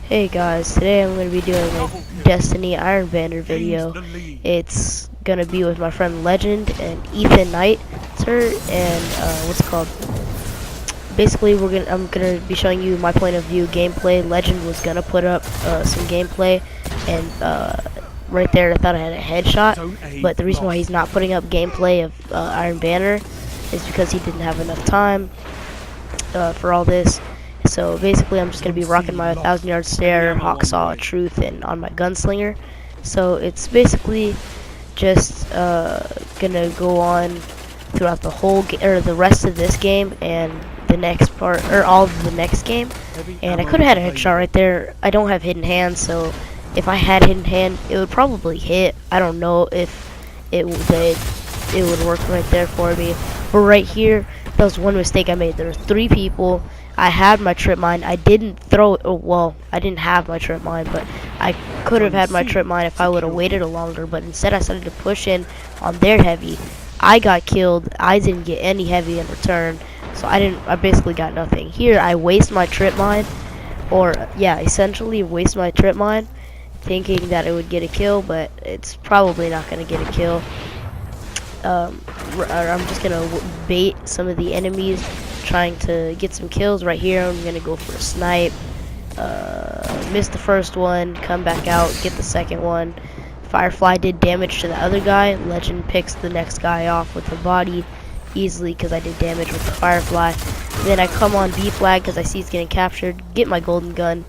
Hey guys, today I'm going to be doing a Destiny Iron Banner video. It's going to be with my friend Legend and Ethan Knight, sir, and what's it called? Basically, I'm gonna be showing you my point of view gameplay. Legend was gonna put up some gameplay, and right there I thought I had a headshot. But the reason why he's not putting up gameplay of Iron Banner is because he didn't have enough time for all this. So basically, I'm just gonna be rocking my 1,000-yard stare, Hawksaw, Truth, and on my gunslinger. So it's basically just gonna go on throughout the whole or the rest of this game and the next part, or all of the next game. And I could have had a headshot right there. I don't have hidden hand, so if I had hidden hand, it would probably hit. I don't know if it would work right there for me. But right here, that was one mistake I made. There were 3 people. I had my trip mine. I didn't throw it. Oh, well, I didn't have my trip mine, but I could have had my trip mine if I would have waited a longer. But instead, I started to push in on their heavy. I got killed. I didn't get any heavy in return, so I basically got nothing. Here, I waste my trip mine, or yeah, essentially waste my trip mine, thinking that it would get a kill, but it's probably not gonna get a kill. I'm just gonna bait some of the enemies trying to get some kills. Right here, I'm gonna go for a snipe. Miss the first one, come back out, get the second one. Firefly did damage to the other guy. Legend picks the next guy off with the body easily because I did damage with the Firefly. Then I come on B flag because I see he's getting captured. Get my golden gun.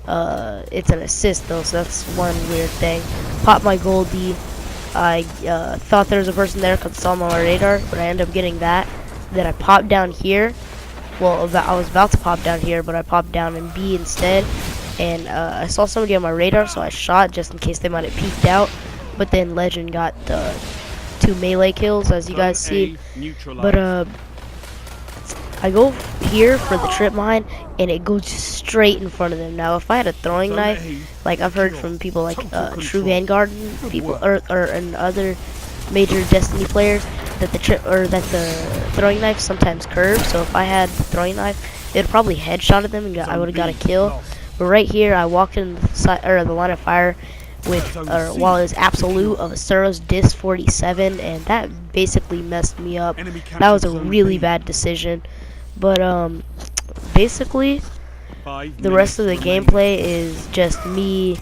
It's an assist though, so that's one weird thing. Pop my goldie. I thought there was a person there because I saw him on my radar, but I ended up getting that. Then I popped down here. Well, I was about to pop down here, but I popped down in B instead. And I saw somebody on my radar, so I shot just in case they might have peeked out. But then Legend got 2 melee kills, as you guys see. But I go here for the trip mine, and it goes straight in front of them. Now, if I had a throwing knife, like I've heard from people like True Vanguard people, or and other major Destiny players, that the throwing knife sometimes curves. So if I had the throwing knife, it would probably headshotted them, and I would have got a kill. But right here, I walked in the line of fire with, while it was absolute of a Suros Dis 47, and that basically messed me up. That was a really bad decision. But basically, the rest of the gameplay is just me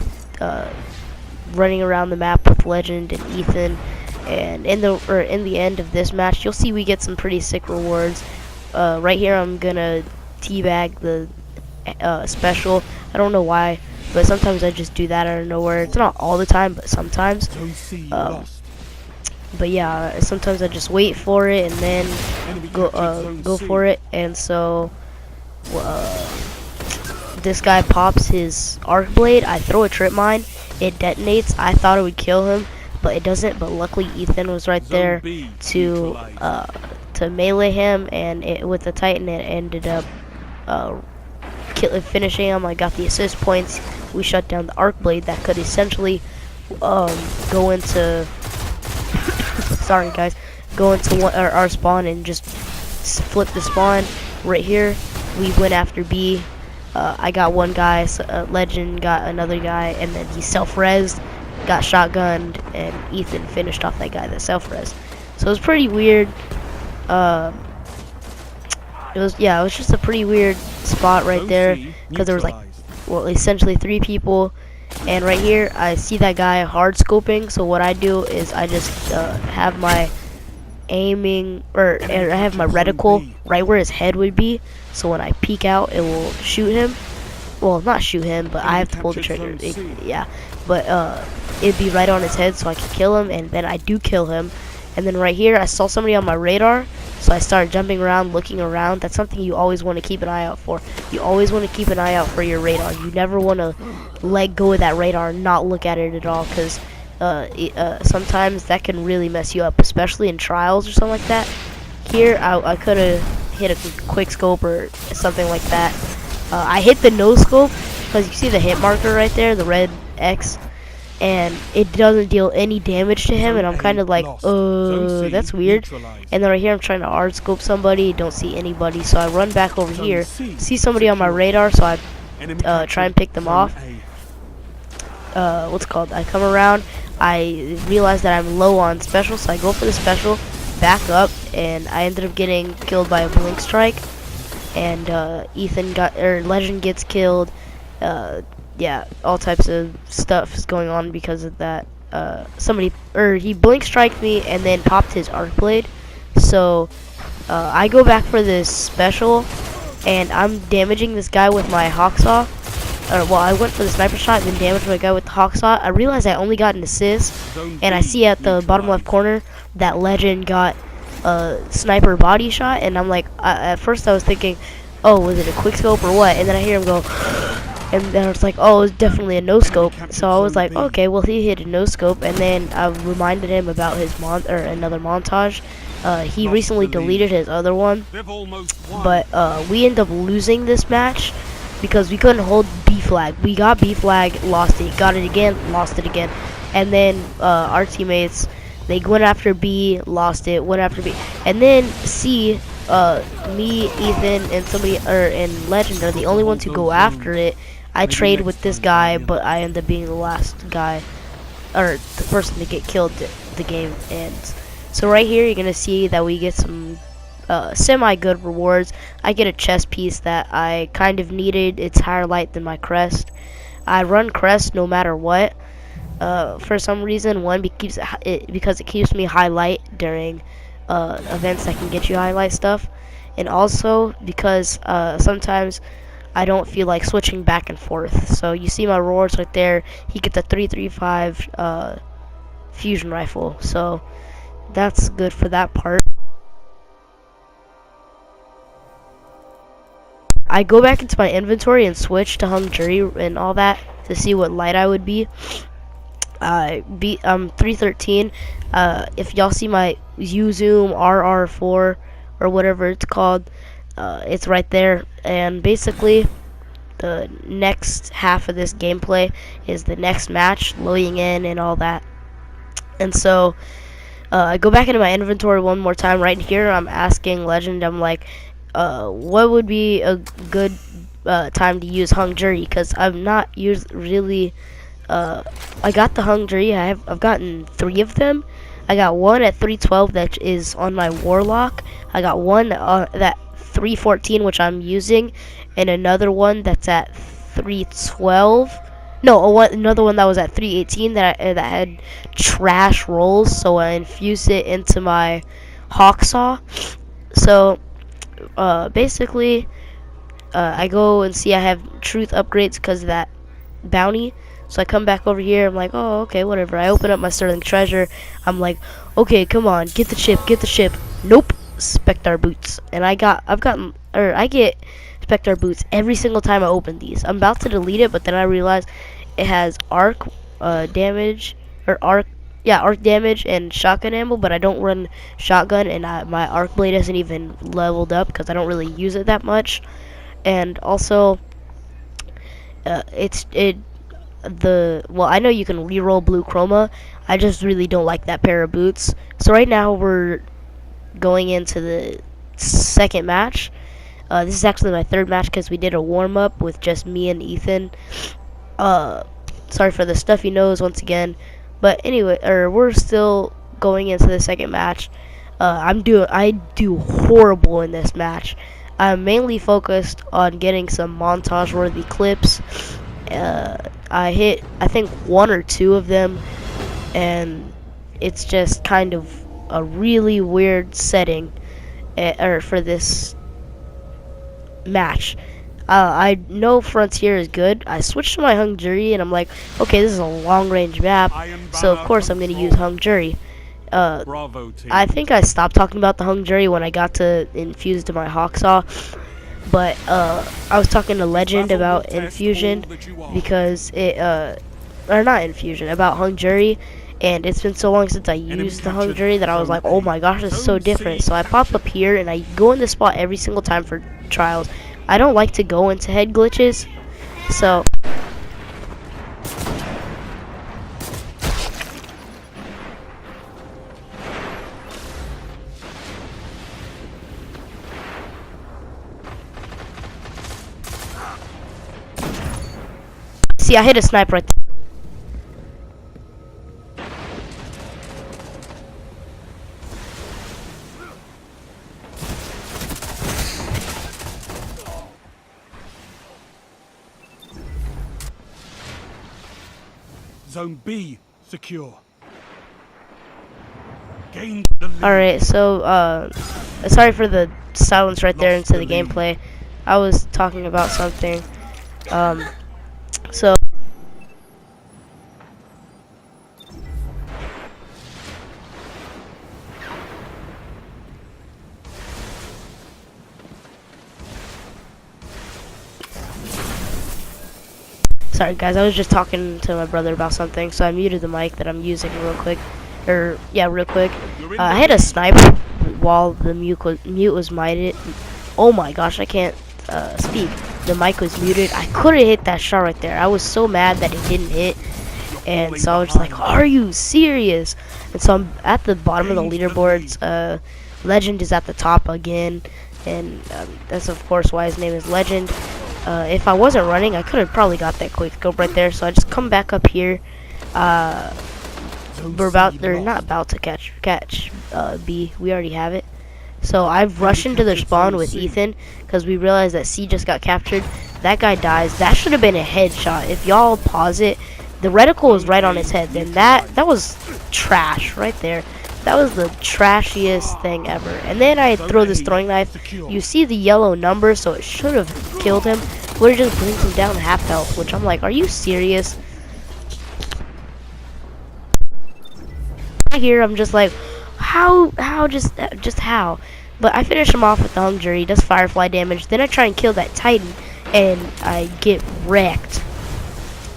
running around the map with Legend and Ethan. And in the end of this match, you'll see we get some pretty sick rewards. Right here, I'm gonna teabag the special. I don't know why, but sometimes I just do that out of nowhere. It's not all the time, but sometimes. But yeah, sometimes I just wait for it and then go for it. And so this guy pops his arc blade. I throw a trip mine. It detonates. I thought it would kill him, but it doesn't. But luckily, Ethan was right there to melee him, and with the Titan, it ended up finishing him. I got the assist points. We shut down the arc blade that could essentially go into sorry guys, go into our spawn and just flip the spawn. Right here, we went after B. I got one guy, Legend got another guy, and then he self-rezzed, got shotgunned, and Ethan finished off that guy that self-rezzed. So it was pretty weird. It was just a pretty weird spot right there, because there was like, well, essentially 3 people. And right here, I see that guy hard scoping. So what I do is I just have my aiming, and I have my reticle right where his head would be. So when I peek out, it will shoot him. Well, not shoot him, but I have to pull the trigger. But it'd be right on his head, so I can kill him. And then I do kill him. And then right here, I saw somebody on my radar, so I started jumping around, looking around. That's something you always want to keep an eye out for. You always want to keep an eye out for your radar. You never want to let go of that radar and not look at it at all, because sometimes that can really mess you up, especially in trials or something like that. Here, I could have hit a quick scope or something like that. I hit the no scope, because you see the hit marker right there, the red X. And it doesn't deal any damage to him, and I'm kind of like, that's weird. And then right here, I'm trying to hard scope somebody, don't see anybody, so I run back over here, see somebody on my radar, so I try and pick them off. What's it called? I come around, I realize that I'm low on special, so I go for the special, back up, and I ended up getting killed by a blink strike. And Legend gets killed. Yeah, all types of stuff is going on because of that. He blink striked me and then popped his arc blade. So I go back for this special, and I'm damaging this guy with my hawk saw. I went for the sniper shot and then damaged my guy with the hawk saw. I realized I only got an assist, and I see at the bottom left corner that Legend got a sniper body shot, and I'm like, at first I was thinking, oh, was it a quick scope or what? And then I hear him go, and then I was like, oh, it was definitely a no scope. So I was like, okay, well, he hit a no scope, and then I reminded him about his another montage. He recently deleted his other one, but we ended up losing this match because we couldn't hold B flag. We got B flag, lost it, got it again, lost it again, and then our teammates, they went after B, lost it, went after B, and then C, me, Ethan, and Legend are the only ones who go after it. I trade with this guy, but I end up being the last guy, or the person to get killed the game ends. So right here, you're gonna see that we get some semi-good rewards. I get a chest piece that I kind of needed. It's higher light than my crest. I run crest no matter what. For some reason, because it keeps me highlight during events that can get you highlight stuff, and also because sometimes I don't feel like switching back and forth. So you see my rewards right there. He gets a 335 fusion rifle, so that's good for that part. I go back into my inventory and switch to hung jury and all that to see what light I would be. I'm 313. If y'all see my U-Zoom RR4 or whatever it's called, it's right there. And basically, the next half of this gameplay is the next match, loading in and all that. And so, I go back into my inventory one more time. Right here, I'm asking Legend, I'm like, what would be a good time to use hung jury? Because I've not used really. I got the hung jury. I've gotten 3 of them. I got one at 312 that is on my warlock. I got one that 314 which I'm using, and another one that's at 312. No, another one that was at 318 that had trash rolls. So I infused it into my hawk saw. So basically, I go and see I have truth upgrades because of that bounty. So I come back over here, I'm like, oh, okay, whatever. I open up my sterling treasure. I'm like, okay, come on, get the chip. Nope, Spectre boots. And I get Spectre boots every single time I open these. I'm about to delete it, but then I realize it has arc damage, or arc damage and shotgun ammo, but I don't run shotgun, and my arc blade isn't even leveled up because I don't really use it that much. And also, I know you can reroll blue chroma. I just really don't like that pair of boots. So right now we're going into the second match. This is actually my third match because we did a warm-up with just me and Ethan. Sorry for the stuffy nose once again. But anyway, we're still going into the second match. I do horrible in this match. I'm mainly focused on getting some montage-worthy clips. I hit, I think, 1 or 2 of them, and it's just kind of a really weird setting for this match. I know Frontier is good. I switched to my hung jury, and I'm like, okay, this is a long-range map, so of course I'm going to use hung jury. I think I stopped talking about the hung jury when I got to infuse to my hawk saw. But I was talking to Legend about infusion because about hung jury, and it's been so long since I used the hung jury that I was like, oh my gosh, it's so different. So I pop up here and I go in this spot every single time for trials. I don't like to go into head glitches, so See, I hit a sniper right there. Zone B secure. Gain the lead. Alright, so, sorry for the silence right there into the gameplay. I was talking about something. So... Sorry guys, I was just talking to my brother about something, so I muted the mic that I'm using real quick. Real quick. I had a snipe while the mute was muted. Oh my gosh, I can't speak. The mic was muted. I couldn't hit that shot right there. I was so mad that it didn't hit. And so I was just like, are you serious? And so I'm at the bottom of the leaderboards. Legend is at the top again. And that's of course why his name is Legend. If I wasn't running, I could have probably got that quick scope right there. So I just come back up here. They're not about to catch B. We already have it. So I've rushed into their spawn with Ethan because we realized that C just got captured. That guy dies. That should have been a headshot. If y'all pause it, the reticle was right on his head. Then that was trash right there. That was the trashiest thing ever. And then I throw this throwing knife. You see the yellow number, so it should have killed him. But it just brings him down to half health, which I'm like, are you serious? Here I'm just like, how, just how? But I finish him off with the hung jury. He does firefly damage. Then I try and kill that Titan, and I get wrecked.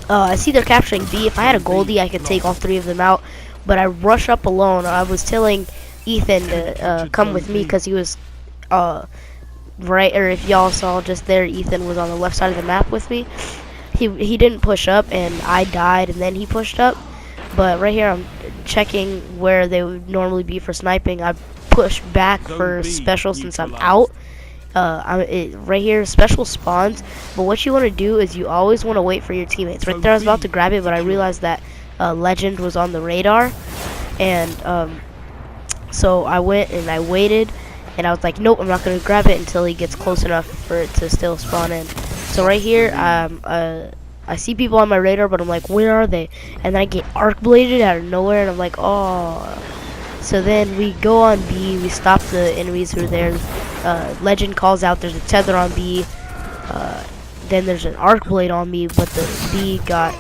I see they're capturing B. If I had a Goldie, I could take all three of them out. But I rush up alone. I was telling Ethan to come with me because he was right, or if y'all saw just there, Ethan was on the left side of the map with me. He didn't push up, and I died, and then he pushed up. But right here, I'm checking where they would normally be for sniping. I push back for special since I'm out. Right here, special spawns. But what you want to do is you always want to wait for your teammates. Right there, I was about to grab it, but I realized that Legend was on the radar, and so I went and I waited, and I was like, nope, I'm not gonna grab it until he gets close enough for it to still spawn in. So right here, I see people on my radar, but I'm like, where are they? And then I get arc bladed out of nowhere, and I'm like, oh. So then we go on B, we stop the enemies who are there. Legend calls out, there's a tether on B. Then there's an arc blade on me, but the B got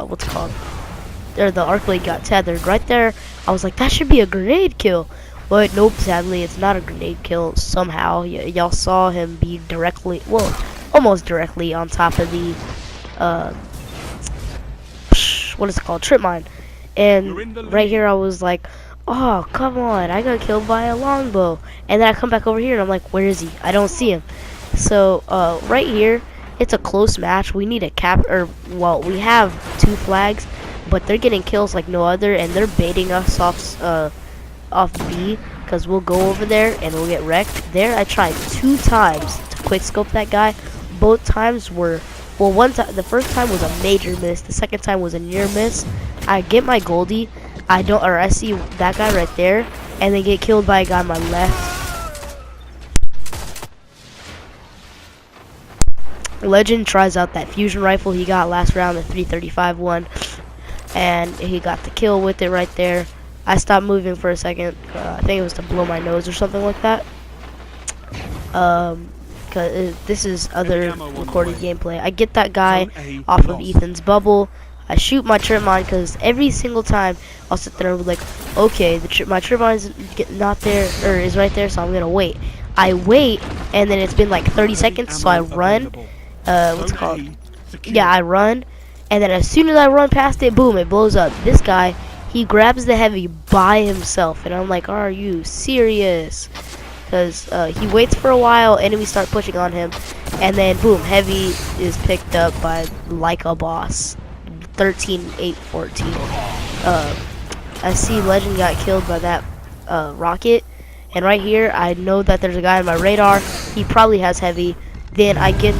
what's it called? The arc blade got tethered right there. I was like, that should be a grenade kill, but nope. Sadly, it's not a grenade kill. Somehow, y'all saw him be directly, well, almost directly on top of the what is it called? Trip mine. And right here, I was like, oh come on! I got killed by a longbow. And then I come back over here, and I'm like, where is he? I don't see him. So right here. It's a close match. We need a we have 2 flags, but they're getting kills like no other, and they're baiting us off B, because we'll go over there and we'll get wrecked. There, I tried 2 times to quick scope that guy. Both times were, well, the first time was a major miss. The second time was a near miss. I get my Goldie. I see that guy right there, and then get killed by a guy on my left. Legend tries out that fusion rifle he got last round, the 335 one, and he got the kill with it right there. I stopped moving for a second. I think it was to blow my nose or something like that. Cause this is other recorded gameplay. I get that guy off of Ethan's bubble. I shoot my trip mine because every single time I'll sit there and be like, okay, my trip mine is not there, or is right there, so I'm gonna wait. I wait, and then it's been like 30 seconds, so I run. What's it called? Yeah, I run, and then as soon as I run past it, boom, it blows up. This guy, he grabs the heavy by himself, and I'm like, are you serious? Because he waits for a while, enemies start pushing on him, and then boom, heavy is picked up by like a boss. 13-8-14. I see Legend got killed by that rocket, and right here I know that there's a guy on my radar. He probably has heavy. Then I get